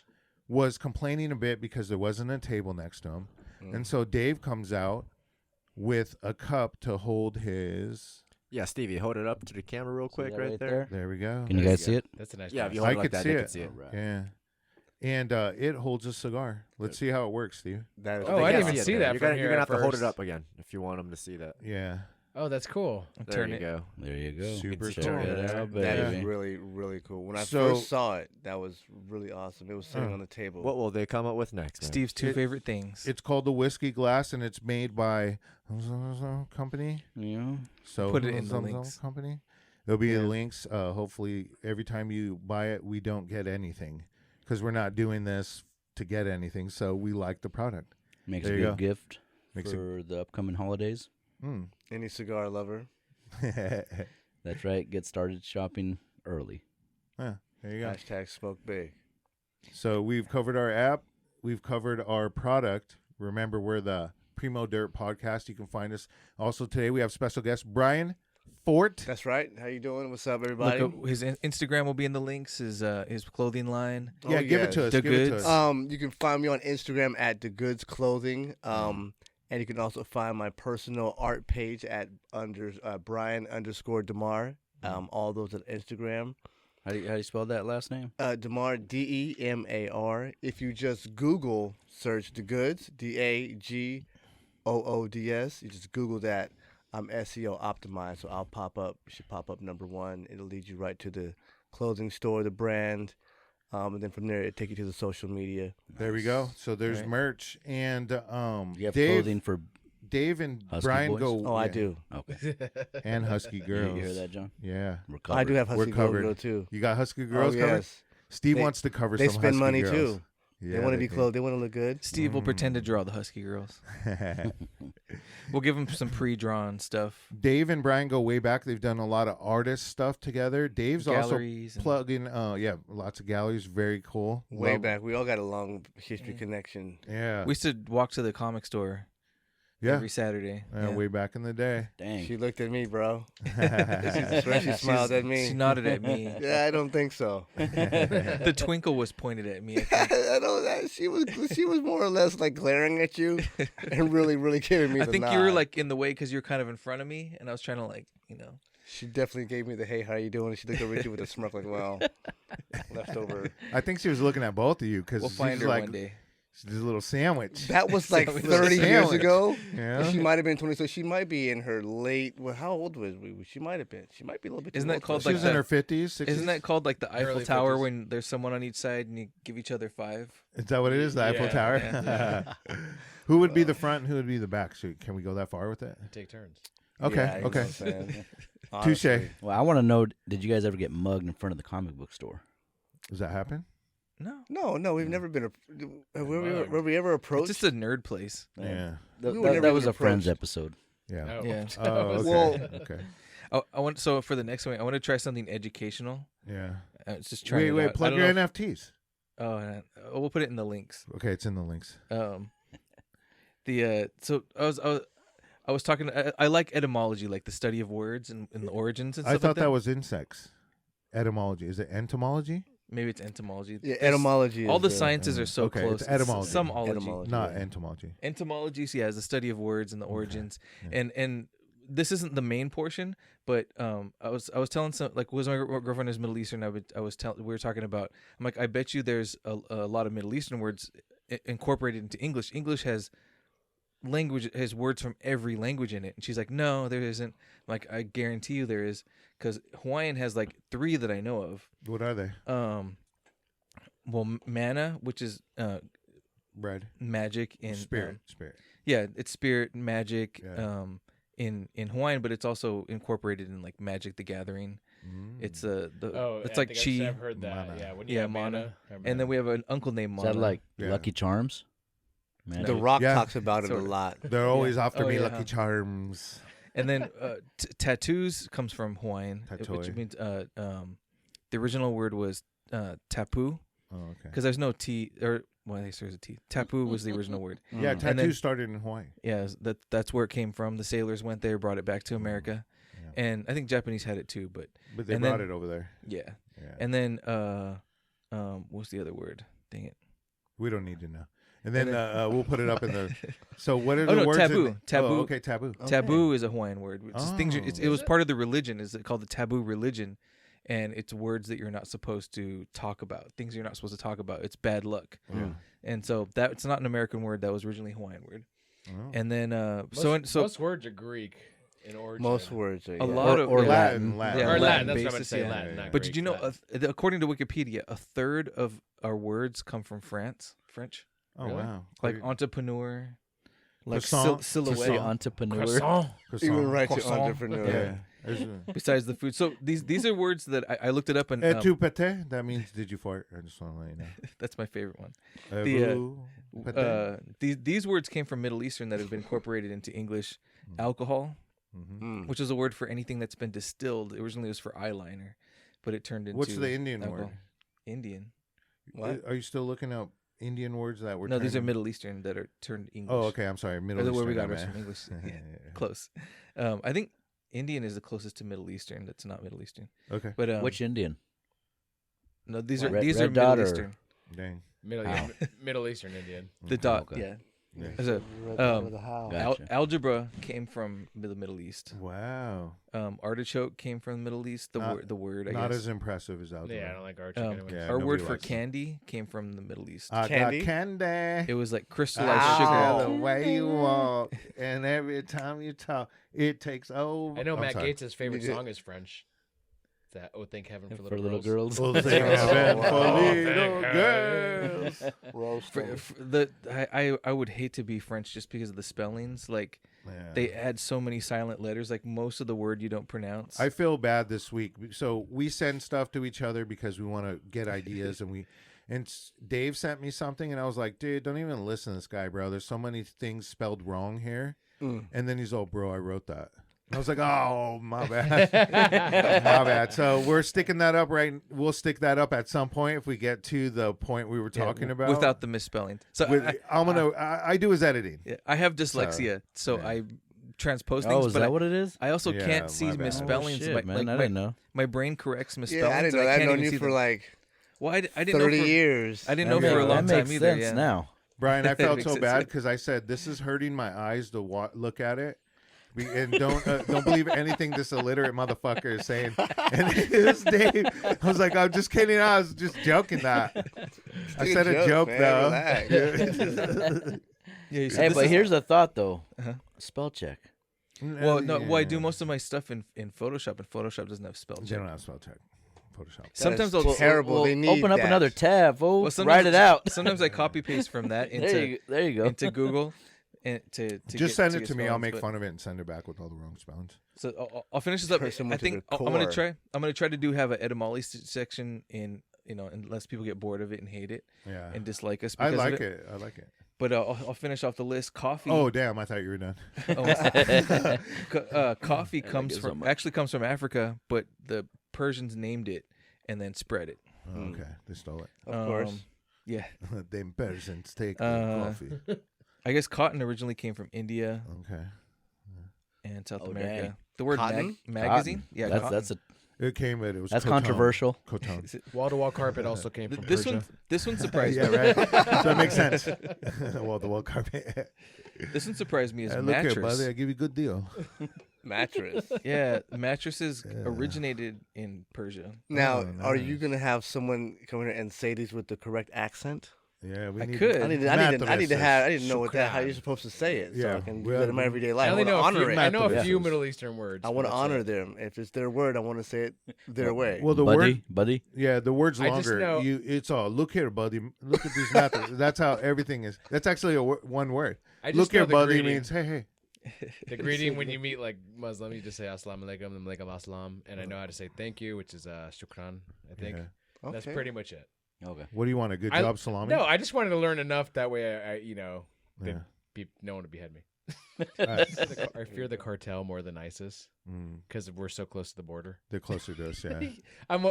was complaining a bit because there wasn't a table next to him, and so Dave comes out with a cup to hold his. Yeah, Stevie, hold it up to the camera real quick that right right there. There we go. Can you guys see it? That's a nice. Yeah, if glass. you hold I it like could that, see they it. can see it. Yeah, and it holds a cigar. Let's see how it works, Steve. That is Oh, They I can't didn't even it see there. that You're from gonna, here you're gonna at have to hold it first. up again if you want them to see that. Yeah, Oh, that's cool. There Turn you it. go. There you go. super see cool. it. Check it out, That is baby. really, really cool. When I So- first saw it, that was really awesome. It was sitting on the table. What will they come up with next? Man? Steve's two favorite things. It's called the Whiskey Glass, and it's made by company. Yeah. So Put it in the links. Company. There'll be links. Hopefully, every time you buy it, we don't get anything because we're not doing this to get anything. So we like the product. Makes There a you good go. gift Makes a- for the upcoming holidays. Any cigar lover. That's right. Get started shopping early. There you go. Hashtag smoke big. So we've covered our app. We've covered our product. Remember, we're the Primo Dirt Podcast. You can find us. Also today we have special guest Brian Fort. That's right. How you doing? What's up, everybody? Look up his Instagram will be in the links. His clothing line. Yeah, Oh, give it yes. to us. The give it to goods. us. You can find me on Instagram at The Goods Clothing. And you can also find my personal art page at Brian_Demar. All those at Instagram. How do you spell that last name? Demar, Demar. If you just Google search The Goods, DAGOODS, you just Google that. I'm SEO optimized, so I'll pop up. You should pop up number one. It'll lead you right to the clothing store, the brand, and then from there it'll take you to the social media. There we go. So there's Right. merch and You have Dave. clothing for. Dave and Husky Brian boys? go. Oh, I yeah, do. Okay. And Husky girls. You hear that, John? Yeah, We're I do have We're Husky Girl covered. too. you got Husky girls oh, covered. yes. Steve They- wants to cover They some spend Husky money girls. too. Yeah, They want to be do. clothed. They want to look good. Steve will pretend to draw the Husky girls. We'll give him some pre-drawn stuff. Dave and Brian go way back. They've done a lot of artist stuff together. Dave's Galleries also and- plugging. Lots of galleries. Very cool. Way Love- back. We all got a long history connection. Yeah, We used to walk to the comic store yeah. every Saturday. Way back in the day. Dang. She looked at me, bro. I swear she smiled at me. She nodded at me. Yeah, I don't think so. The twinkle was pointed at me. I think. I know that she was more or less like glaring at you and really, really giving me I the think nod. you were like in the way because you're kind of in front of me, and I was trying to She definitely gave me the hey, how you doing? She looked over at you with a smirk like, well, leftover. I think she was looking at both of you because We'll find her like, one day. She's a little sandwich. That was like Sandwich. 30 years Sandwich. ago. Yeah. She might have been 20, so she might be in her late. Well, how old was we? She might have been. She might be a little bit. Isn't too that old for called She us. was like in the- her 50s, 60s. Isn't that called like the Eiffel Early Tower 50s. when there's someone on each side and you give each other 5? Is that what it is? The Eiffel Yeah. Tower. Who would be the front and who would be the back? So can we go that far with that? Take turns. Okay. Yeah, you know okay. what I'm saying? Touche. Honestly. Well, I want to know, did you guys ever get mugged in front of the comic book store? Does that happen? No. No, we've never been. Were we ever It's approached? just a nerd place. Yeah. Th- We were that, never that was even a Friends approached. episode. Yeah. Oh. Yeah. Oh, okay. Well- okay. I want so for the next one, I want to try something educational. Yeah. It's just trying. Wait. I Plug don't your know if- NFTs. we'll put it in the links. Okay, it's in the links. So I was talking. I like etymology, like the study of words and the origins and I stuff. thought like that was insects. Etymology. Is it entomology? maybe it's entomology. Yeah, There's- etymology. All is the sciences are so Okay, close. it's etymology. Some ology. Etymology. Not Yeah. entomology. Entomology, yeah, is the study of words and the origins. Yeah. And this isn't the main portion, but I was telling some like was my girlfriend is Middle Eastern. We were talking about. I'm like, I bet you there's a lot of Middle Eastern words incorporated into English. English has words from every language in it, and she's like, no, there isn't. I'm like, I guarantee you there is, because Hawaiian has like 3 that I know of. What are they? Well, mana, which is Bread. magic in Spirit. Spirit. yeah, it's spirit magic Yeah. in Hawaiian, but it's also incorporated in like Magic the Gathering. It's it's like chi. I've heard that. Mana. Yeah, when you Yeah, have mana. I remember And then that. we have an uncle named Is Mana. that like Yeah. Lucky Charms? Man, The Rock Yeah. talks about it Sort a of. lot. They're always after Oh, me, yeah. Lucky Charms. And then tattoos comes from Hawaiian, which Tatoi. means the original word was tapu, Oh, okay. because there's no T, or Why they serve teeth? Tapu was the original word. Yeah, And tattoo then- started in Hawaii. Yeah, that's where it came from. The sailors went there, brought it back to America, and I think Japanese had it too. But they and brought then- it over there. Yeah. Yeah. And then what's the other word? Dang it. We don't need to know. And then we'll put it up in the. So what are Oh, the no, words? taboo. In, Taboo. Oh, okay, taboo. Taboo is a Hawaiian word. It's just things it was it? part of the religion. Is it called the taboo religion? And it's words that you're not supposed to talk about. Things you're not supposed to talk about. It's bad luck. And so it's not an American word. That was originally a Hawaiian word. Oh. And then Most words are Greek in origin. Most words are a lot of or yeah. Latin. Yeah, Or Latin. That's what I Latin meant to basis, say. yeah. Latin. Not But Greek, did you know, Latin. according to Wikipedia, a third of our words come from French? Oh Really? wow. Like entrepreneur, like Croissant. silhouette. Say entrepreneur. Croissant. Croissant. Even right to Croissant. entrepreneur. Yeah. There's a- Besides the food, so these are words that I looked it up and Et tu pate? That means did you fart? I just want to let you know. that's my favorite one. Vous pate? These words came from Middle Eastern that have been incorporated into English. Alcohol, which is a word for anything that's been distilled. Originally, it was for eyeliner, but it turned into What's the Indian alcohol. word? Indian. What? Are you still looking up Indian words that were? No, these are turned- Middle Eastern that are turned English. Oh, okay. I'm sorry. Middle Or Eastern. where we got I ours meant. from English. Yeah, close. I think Indian is the closest to Middle Eastern. That's not Middle Eastern. Okay. But Which Indian? no, these are Red- these Red are Middle Dot or- Eastern. Dang. Middle Eastern Indian. The dot, okay. yeah. Yeah. There's a Gotcha. algebra came from the Middle East. Wow. Artichoke came from the Middle East. The word I Not guess. as impressive as algebra. Yeah, I don't like our chicken. anyway. Yeah, Our word nobody for likes it. candy came from the Middle East. I Candy? got candy. It was like crystallized Ah, sugar. the way you walk, and every time you talk, it takes over. I know I'm Matt sorry. Gates' favorite You did- song is French. That "Oh Thank Heaven for For Little little girls. Well, thank heaven for Oh, little thank girls. Roast them. I would hate to be French just because of the spellings. Like Yeah. they add so many silent letters. Like most of the word you don't pronounce. I feel bad this week. So we send stuff to each other because we want to get ideas, and Dave sent me something, and I was like, dude, don't even listen to this guy, bro. There's so many things spelled wrong here. And then he's all, bro, I wrote that. I was like, oh, my bad. My bad. So we're sticking that up we'll stick that up at some point if we get to the point we were Yeah, talking about. without the misspelling. So I do his editing. yeah, I have dyslexia, so yeah. I transpose things. Oh, is but that I, what it is? I also Yeah, can't see my bad. misspellings. Oh, shit, man, I my, didn't know. my brain corrects misspellings. Yeah, I didn't know and that. I've can't known even you see for them. like Well, I didn't know 30 for, years. I didn't know That for a makes- long that time makes either. sense Yeah. now. Brian, I It felt makes so sense. bad because I said, this is hurting my eyes to look at it. And don't believe anything this illiterate motherfucker is saying. And it was Dave. I was like, I'm just kidding. I was just joking that. I said a joke man, though. relax. Yeah, you said Hey, this but is- here's a thought though. Uh-huh. Spell check. well, no, well, I do most of my stuff in Photoshop, and Photoshop doesn't have spell They check. don't have spell check. Photoshop. Sometimes is I'll terrible. Well, They need open up that. another tab, fool. well, sometimes Write it out. Sometimes I copy paste from that There you go. into Google, and to Just send it get to me. I'll spellings, make but- fun of it and send it back with all the wrong spellings. So I'll finish this up. Person I went to think their I'm gonna core. try. I'm gonna try to have an etymology section in unless people get bored of it and hate it Yeah. and dislike us. I Because like of it. I like it. But I'll finish off the list. Coffee. Oh, damn. I thought you were done. Coffee comes it so from much. actually comes from Africa, but the Persians named it and then spread it. Oh, okay. They stole it. Of course. Yeah. Them Persians take the coffee. I guess cotton originally came from India Okay. and South Oh, America. dang. The word Cotton? magazine. Cotton. Yeah, that's cotton. that's a It came in. It was that's Coton. controversial. Coton. Wall-to-wall carpet also came from This Persia. one surprised Yeah, me. right. So it makes sense. Well, the wall carpet. This one surprised me as Look here, mattress. buddy. I give you a good deal. Mattress. Yeah, mattresses originated in Persia. Now, Oh, are nice. you gonna have someone come in here and say these with the correct accent? Yeah, we I need. could. I need to have. I didn't know how you're supposed to say it, so Yeah, I can we use it in my have- everyday I life. I only want to know a honor few. it. I know a Yeah. few Middle Eastern words. I want to That's honor it. them. If it's their word, I want to say it their way. Well, the buddy, word. buddy. Yeah, the word's I just longer. know- It's all. Look here, buddy. Look at these methods. That's how everything is. That's actually one word. I just Look know here, the buddy greeting. means hey. The greeting when you meet like Muslim, you just say Assalamu alaikum and alaikum assalam, and I know how to say thank you, which is shukran. I think Yeah. that's Okay. pretty much it. Okay. What do you want? A good I- job, salami? No, I just wanted to learn enough that way. I Yeah. no one would behead me. I fear the cartel more than ISIS because we're so close to the border. They're closer to us, yeah.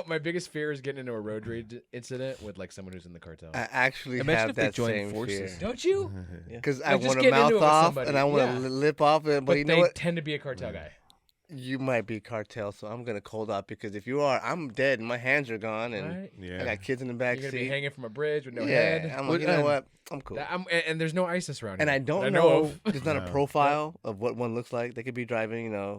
My biggest fear is getting into a road rage incident with like someone who's in the cartel. I actually Imagine have if they that joined same forces. fear. Don't you? Because I Like, just want to get into it mouth with off somebody. and I want Yeah. to lip off it. But you know they what? tend to be a cartel guy. You might be cartel, so I'm gonna cold off because if you are, I'm dead and my hands are gone and Right? Yeah. I got kids in the back You're gonna be seat. hanging from a bridge with no yeah, head. I'm like, you know what? I'm cool. And there's no ISIS around And here. I don't that know. of. There's not No. a profile of what one looks like. They could be driving, Yeah.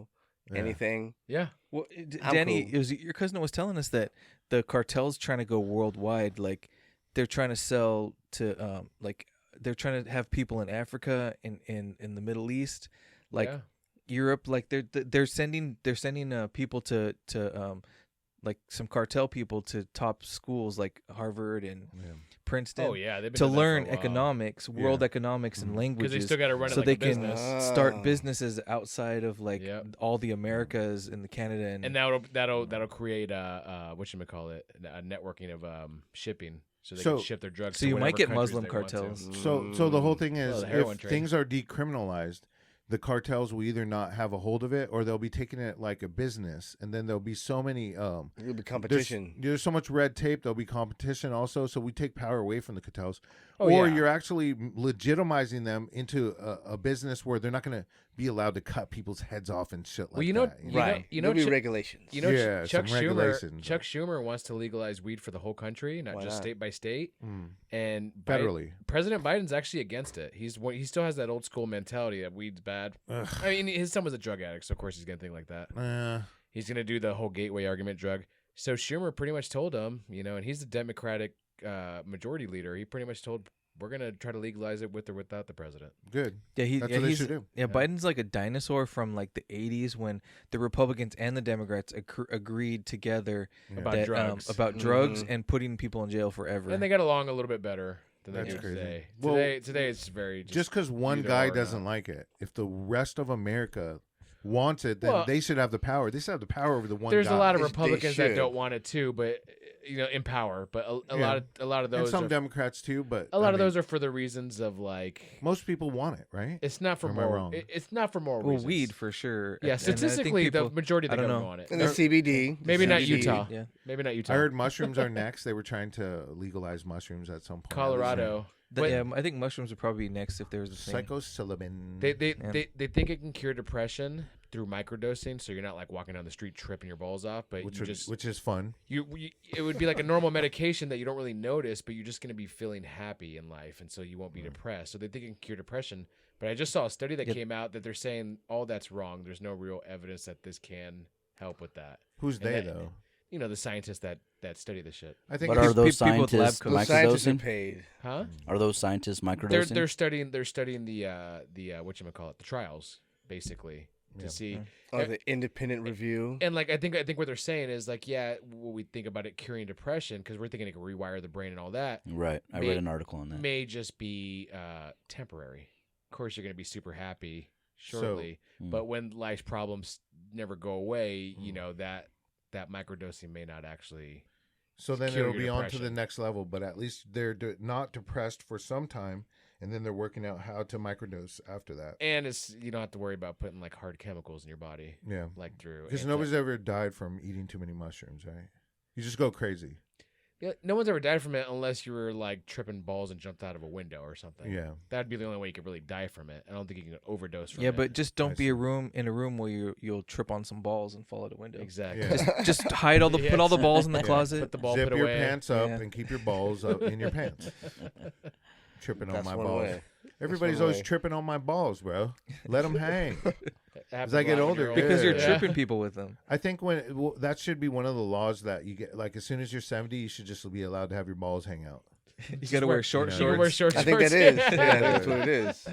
anything. Yeah. Well, I'm Danny, cool. it was your cousin was telling us that the cartel's trying to go worldwide. Like they're trying to sell to like they're trying to have people in Africa, in the Middle East, like Yeah. Europe. Like they're sending people to like some cartel people to top schools like Harvard and Princeton. Oh yeah. They've been To doing that for learn a while. economics, world economics, and Because languages. they still got to run it so like they a can business. start businesses outside of like Yep. all the Americas and the Canada And that'll create whatchamacallit, a networking of shipping, so they So- can ship their drugs. so to you might whatever get countries Muslim they want to. cartels. So the whole thing is, the heroin if trade. things are decriminalized, the cartels will either not have a hold of it or they'll be taking it like a business, and then there'll be so many It'll be there's, competition. there's so much red tape. There'll be competition also, so we take power away from the cartels. Oh, or yeah. you're actually legitimizing them into a business where they're not going to be allowed to cut people's heads off and shit like Well, you know, that. Right. You know, There'll be Chuck- regulations. You know, Yeah, Chuck some regulations. Schumer wants to legalize weed for the whole country, not Why just not? state by state. Mm. And Federally. President Biden's actually against it. He still has that old school mentality that weed's bad. Ugh. I mean, his son was a drug addict, so of course he's gonna think like that. He's gonna do the whole gateway argument drug. So Schumer pretty much told him, and he's the Democratic majority leader. He pretty much told, we're gonna try to legalize it with or without the president. Good. Yeah, That's what they should do. Yeah, Biden's like a dinosaur from like the 80s when the Republicans and the Democrats agreed together About that, drugs. about drugs and putting people in jail forever. And they got along a little bit better than they That's do crazy. today. Well, Today it's very Just because one either guy or doesn't not. like it, if the rest of America wants it, then Well, they should have the power. They should have the power over the one There's guy. a lot of They Republicans that should. don't want it too, but in power. But a lot of those and some are, Democrats too, but a lot of those are for the reasons of like most people want it, right? it's not for Or am I more. wrong? It's not for more well, reasons. weed for sure. Yeah, And I think statistically, people- the majority of the I don't government know. want it. And the CBD. Maybe not CBD. Utah. Yeah. Maybe not Utah. I heard mushrooms are next. They were trying to legalize mushrooms at some point. Colorado. But Yeah, I think mushrooms would probably be next if there was a thing. Psilocybin. they think it can cure depression through microdosing, so you're not like walking down the street tripping your balls off, but which is fun. you it would be like a normal medication that you don't really notice, but you're just going to be feeling happy in life, and so you won't be depressed. So they think it can cure depression. But I just saw a study that came out that they're saying all that's wrong. There's no real evidence that this can help with that. Who's And they that- though? The scientists that study this shit. I think But are it's those people with lab scientists coats. Those scientists are microdosing? paid. Huh? Are those scientists microdosing? They're studying the whatchamacallit, the trials basically to see. Oh, the independent review. And like I think what they're saying is like, yeah, what we think about it curing depression, because we're thinking it can rewire the brain and all that, Right. I read an article on that. may just be temporary. Of course, you're going to be super happy shortly, but when life's problems never go away, that microdosing may not actually. So then cure it'll your be on to depression. the next level, but at least they're not depressed for some time, and then they're working out how to microdose after that. And you don't have to worry about putting like hard chemicals in your body, Yeah, like through. because nobody's ever died from eating too many mushrooms, right? You just go crazy. Yeah, no one's ever died from it unless you were like tripping balls and jumped out of a window or something. Yeah. That'd be the only way you could really die from it. I don't think you can overdose from Yeah, it. but just I don't be in a room where you'll trip on some balls and fall out a window. Exactly. Yeah. Just hide put all the balls in the closet. Put the ball Zip put your away. pants up Yeah. and keep your balls up in your pants. Tripping on That's my one balls. way. Everybody's one always way. tripping on my balls, bro. Let them hang. Happens As I a get lot when older, you're Because you're Yeah. tripping people with them. I think that should be one of the laws that you get. Like as soon as you're 70, you should just be allowed to have your balls hang out. You got to wear short you You know. can wear shorts. short I think that shorts. is. Yeah, that's what it is.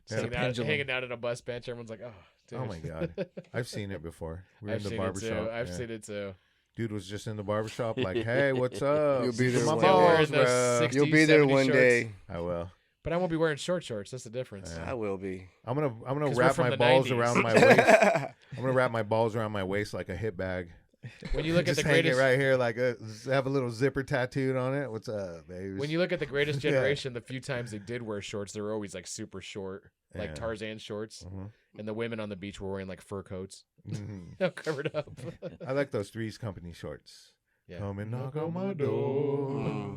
Just Yeah. hanging out at a bus bench. Everyone's like, oh, dude. Oh my god, I've seen it before. We're I've in the seen barbershop. it too. I've yeah. seen it too. Dude was just in the barbershop, like, "Hey, what's up? You'll be These are there my one day. balls, Wearing those bro." 60 You'll be there 70 one shorts. day. I will. But I won't be wearing short shorts. That's the difference. Yeah. I will be. I'm gonna 'Cause we're wrap from my the balls 90s. around my waist. I'm gonna wrap my balls around my waist like a hip bag. When you look at Just the hang greatest, it right here, like have a little zipper tattooed on it. What's up, baby? when you look at the Greatest Yeah. Generation, the few times they did wear shorts, they were always like super short, like Yeah. Tarzan shorts, and the women on the beach were wearing like fur coats, Mhm. all covered up. I like those Three's Company shorts. Yeah. Come and knock on my door.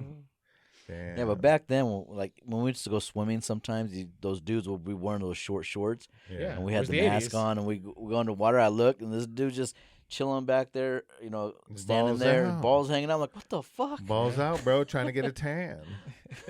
Damn. Yeah, but back then, when we used to go swimming, sometimes those dudes would be wearing those short shorts, Yeah. and we it had was the the mask 80s. on, and we go into water. I look, and this dude just chilling back there, standing Balls there, out. balls hanging out. I'm like, what the fuck? Balls out, bro, trying to get a tan.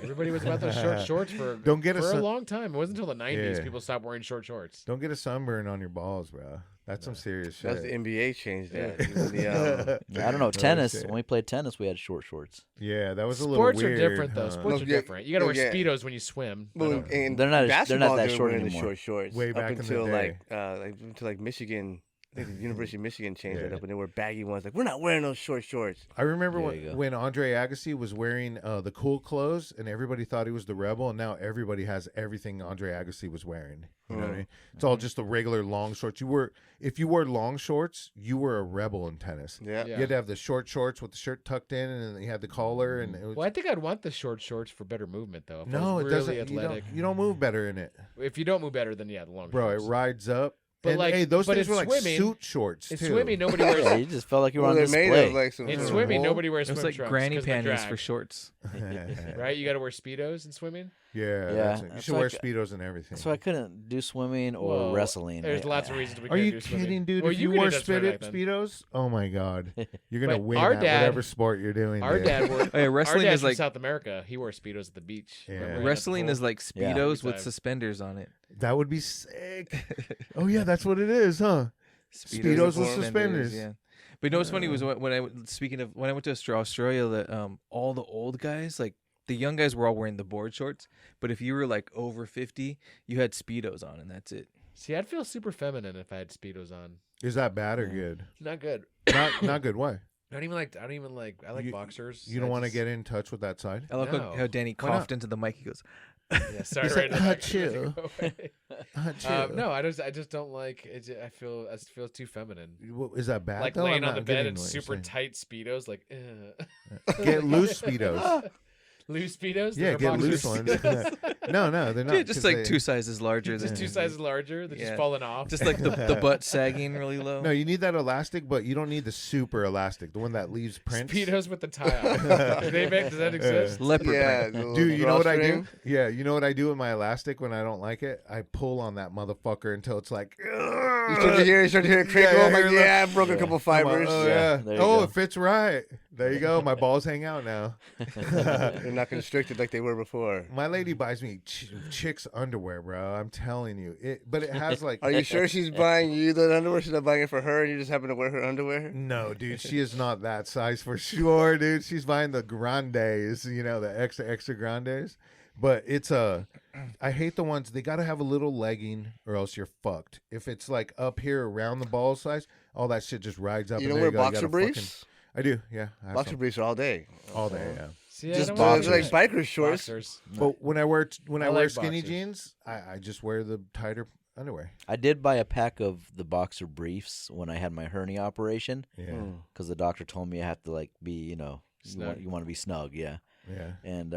Everybody was about those short shorts for Don't get a for a sun- long time. It wasn't until the 90s Yeah. people stopped wearing short shorts. Don't get a sunburn on your balls, bro. That's some serious shit. That's the NBA changed that. I don't know. Tennis. shit. When we played tennis, we had short shorts. Yeah, that was a Sports little weird. are different though. huh? Sports are Yeah, different. You got to wear yeah. speedos when you swim. I Well, don't- and They're not basketball, that they were short wearing anymore. the short shorts Way up back in the until day. until like Michigan. I think the University of Michigan changed that Yeah. up, and they were baggy ones. Like, we're not wearing those short shorts. I remember There you go. when Andre Agassi was wearing the cool clothes, and everybody thought he was the rebel, and now everybody has everything Andre Agassi was wearing. You know what I mean? It's all just the regular long shorts. If you wore long shorts, you were a rebel in tennis. Yeah. Yeah. You had to have the short shorts with the shirt tucked in, and then you had the collar, and it was. Well, I think I'd want the short shorts for better movement though. If I No, was it really doesn't. Athletic. You don't move better in it, If you don't move better, then yeah, the long bro. shorts. It rides up. But and, like- hey, those but things in were like swimming- suit shorts In too. swimming, nobody wears. Yeah, you just felt like you were Well, on they're made display. of like some. In sort of swimming, wool. nobody wears It was swim like trunks granny 'cause of the panties drag, for shorts. right? You got to wear speedos in swimming. Yeah, Yeah, that's it. You that's should wear like- speedos and everything. So I couldn't do swimming or Whoa, wrestling. There's lots of reasons we Are can't you do swimming. kidding, dude? Well, if you can wore do that swimming back then. speedos, oh my god, you're gonna But win our at dad- whatever sport you're doing. Our dude. dad wore. Oh, yeah, wrestling our dad's is from like South America. He wore speedos at the beach. Yeah. Remember, at the wrestling pool? is like Yeah. speedos with Time. suspenders on it. That would be sick. Oh yeah, that's what it is, huh? Speedos with suspenders. Yeah. But you know what's funny was when I went to Australia, that all the old guys, like the young guys, were all wearing the board shorts. But if you were like over 50, you had speedos on, and that's it. See, I'd feel super feminine if I had speedos on. Is that bad or good? Not good. Not good. Why? I don't even like. I like boxers. You don't I want to just- get in touch with that side. I love No. how Danny Why not? coughed into the mic. He goes, Yeah, sorry. He's Right like, in the back. "Achoo. Go away. Achoo. No, I just don't like it. I feel too feminine. Is that bad? Like though? laying I'm on the not bed getting in what you're super saying. tight speedos, like Get loose speedos. loose speedos. Yeah, They're get boxers. loose ones. No, they're not. yeah, just 'cause like they- 2 sizes larger. Just than 2 sizes larger. They're Yeah. just falling off. Just like the butt sagging really low. No, you need that elastic, but you don't need the super elastic, the one that leaves prints. speedos with the tie off. Does that exist? Leopard Yeah, print. the little Dude, you know what I do? drawstring. Yeah, you know what I do with my elastic when I don't like it? I pull on that motherfucker until it's like. You start to hear it crinkle. Yeah, I'm like, you're like- yeah, I broke a couple fibers. Oh, Yeah, yeah. there you Oh, go. it fits right. There you go. My balls hang out now. They're not constricted like they were before. My lady buys me chicks underwear, bro. I'm telling you. But it has like. Are you sure she's buying you the underwear? She's not buying it for her, and you just happen to wear her underwear? No, dude, she is not that size for sure, dude. She's buying the grandes, the extra grandes. But it's I hate the ones, they got to have a little legging or else you're fucked. If it's like up here around the ball size, all that shit just rides up. You and don't there wear go. You boxer gotta fucking- briefs? I do, yeah. I have Boxer some. briefs are all day. All day, yeah. See, Just I don't It's want like biker shorts. boxers. But when I wear I wear like skinny boxers. jeans, I just wear the tighter underwear. I did buy a pack of the boxer briefs when I had my hernia operation Yeah, because the doctor told me I have to be, you Snug. want to be snug, yeah. yeah. And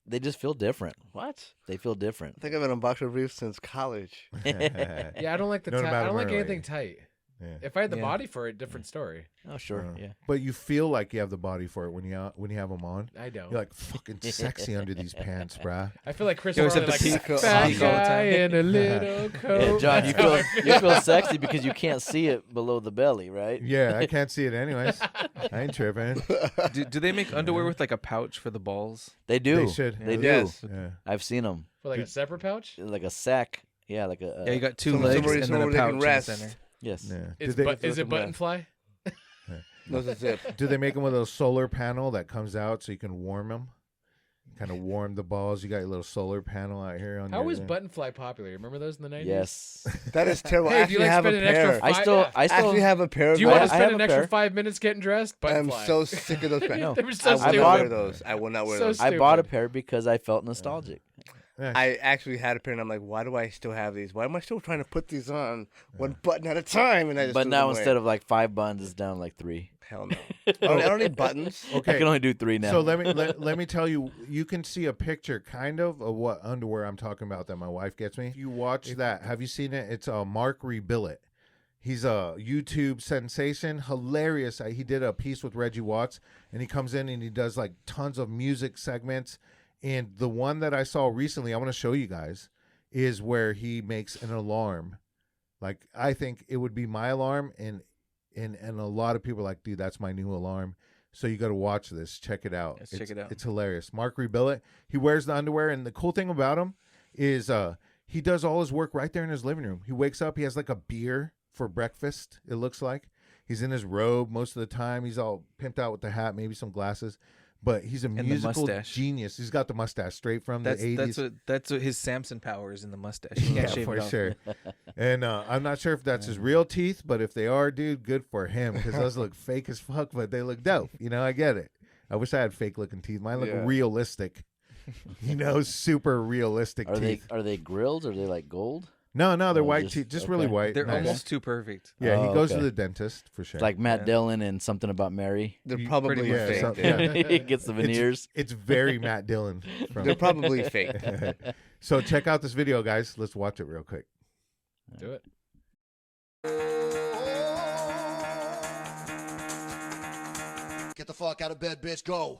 they just feel different. What? They feel different. I think I've been on boxer briefs since college. Yeah, I don't like the Known tight. about I don't like them early. anything tight. Yeah. If I had the Yeah. body for it, different story. Oh, sure, yeah. But you feel like you have the body for it when you have them on. I don't. You're like fucking sexy under these pants, bruh. I feel like Chris You always Farley, have to like peek- fat peek all the guy time. in a little coat. Yeah, John, That's how I you feel sexy because you can't see it below the belly, right? Yeah, I can't see it anyways. I ain't tripping. Do they make underwear with like a pouch for the balls? They do. They should. They do. Yes. Yeah. I've seen them. For like a separate pouch. Like a sack. Yeah, like a. Yeah, you got 2 Somewhere- legs somewhere- and then somewhere a they pouch can in the rest. center. Yes. Yeah. Is, Do they, is it button fly? No, that's it. do they make them with a solar panel that comes out so you can warm them? Kind of warm the balls. You got your little solar panel out here on How your was thing. button fly popular? Remember those in the 90s? Yes. That is terrible. Hey, I do you actually like have a spend an extra pair. I five- still. yeah. I I still. actually have a pair of Do you want to those. I spend have an a extra pair. 5 minutes getting dressed? Button I'm fly. so sick of those pants. No. They were so I stupid. will bought wear a- those. I will not wear So those. stupid. I bought a pair because I felt nostalgic. Yeah. I actually had a pair, and I'm like, why do I still have these? Why am I still trying to put these on one button at a time? And I just But threw now them away. instead of like 5 buttons, it's down like 3. Hell no. I don't need buttons. I can only do 3 now. So let me tell you, you can see a picture kind of what underwear I'm talking about that my wife gets me. If you watch that, have you seen it? It's Marc Rebillet. He's a YouTube sensation, hilarious. He did a piece with Reggie Watts, and he comes in and he does like tons of music segments. And the one that I saw recently, I want to show you guys, is where he makes an alarm. Like, I think it would be my alarm, and a lot of people are like, dude, that's my new alarm. So you got to watch this. Check it out. Check it out. It's hilarious. Marc Rebillet, he wears the underwear, and the cool thing about him is he does all his work right there in his living room. He wakes up, he has like a beer for breakfast, it looks like. He's in his robe most of the time. He's all pimped out with the hat, maybe some glasses. But he's a musical genius. He's got the mustache straight from the 80s. That's what his Samson power is in the mustache. He can't shave for it off. sure. And I'm not sure if that's his real teeth, but if they are, dude, good for him, because those look fake as fuck, but they look dope. You know, I get it. I wish I had fake looking teeth. Mine look realistic. You know, super realistic teeth. Are they grilled? Or are they like gold? No, they're white teeth, just really white. They're nice. almost too perfect. Yeah, he goes to the dentist for sure. It's like Matt Dillon and Something About Mary. They're probably fake. He gets the veneers. It's very Matt Dillon. They're probably fake. So check out this video, guys. Let's watch it real quick. Do it. Get the fuck out of bed, bitch. Go.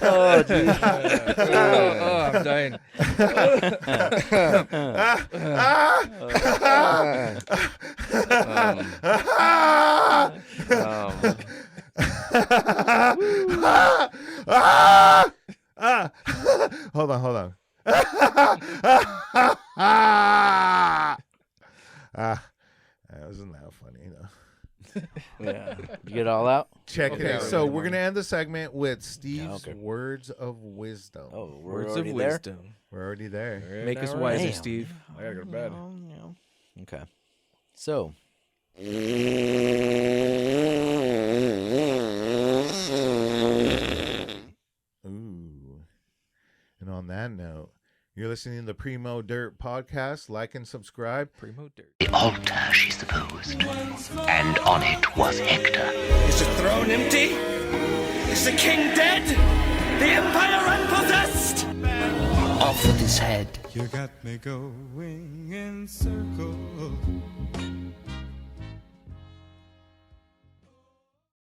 Oh, dude. I'm dying. Hold on. Wasn't that funny, Yeah. You get it all out? Check it out. So we're going to end the segment with Steve's words of wisdom. Oh, Words of wisdom. We're already there. Make us wiser, Steve. I gotta go to bed. Okay. So. Ooh. And on that note, you're listening to the Primo Dirt podcast. Like and subscribe. Primo Dirt. The altar, she supposed, and on it was Hector. Is the throne empty? Is the king dead? The empire unpossessed? Off with his head. You got me going in circles.